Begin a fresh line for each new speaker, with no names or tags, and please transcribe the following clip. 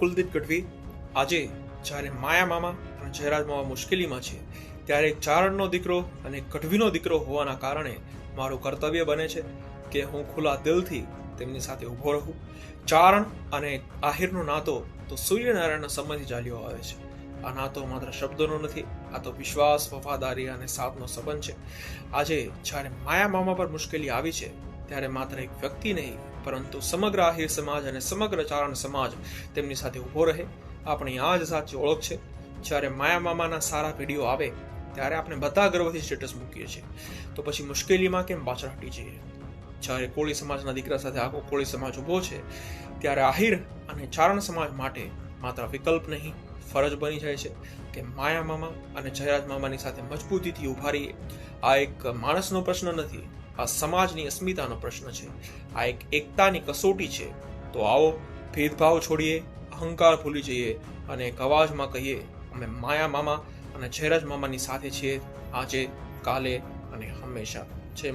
કુલદીપ ગઢવી આજે જ્યારે માયા મામા અને જયરાજ મામા મુશ્કેલીમાં છે ત્યારે એક ચારણનો દીકરો અને એક ગઢવીનો દીકરો હોવાના કારણે મારું કર્તવ્ય બને છે કે હું ખુલ્લા દિલથી તેમની સાથે ઊભો રહું. ચારણ અને આહિરનો નાતો તો સૂર્યનારાયણના સમયથી ચાલ્યો આવે છે. આ નાતો માત્ર શબ્દોનો નથી, આ તો વિશ્વાસ, વફાદારી અને સાથનો સંબંધ છે. આજે જ્યારે માયા મામા પર મુશ્કેલી આવી છે ત્યારે માત્ર એક વ્યક્તિ નહીં પરંતુ સમગ્ર આહિર સમાજ અને સમગ્ર ચારણ સમાજ તેમની સાથે ઊભો રહે. આપણી આ જ સાચી ઓળખ છે. જ્યારે માયા મામાના સારા વિડીયો આવે ત્યારે આપણે બધા ગર્વથી સ્ટેટસ મૂકીએ છીએ, તો પછી મુશ્કેલીમાં કેમ પાછળ હટી જઈએ? જ્યારે કોળી સમાજના દીકરા સાથે આખો કોળી સમાજ ઊભો છે ત્યારે આહિર અને ચારણ સમાજ માટે માત્ર વિકલ્પ નહીં, ફરજ બની જાય છે કે માયા મામા અને જયરાજ મામાની સાથે મજબૂતીથી ઉભા રહીએ. આ એક માણસનો પ્રશ્ન નથી, આ સમાજની અસ્મિતાનો પ્રશ્ન છે. આ એક એકતાની કસોટી છે. તો આવો ભેદભાવ છોડીએ, અહંકાર ભૂલી જઈએ અને એક અવાજમાં કહીએ, અમે માયા મામા અને જયરાજ મામાની સાથે છીએ, આજે, કાલે અને હંમેશા.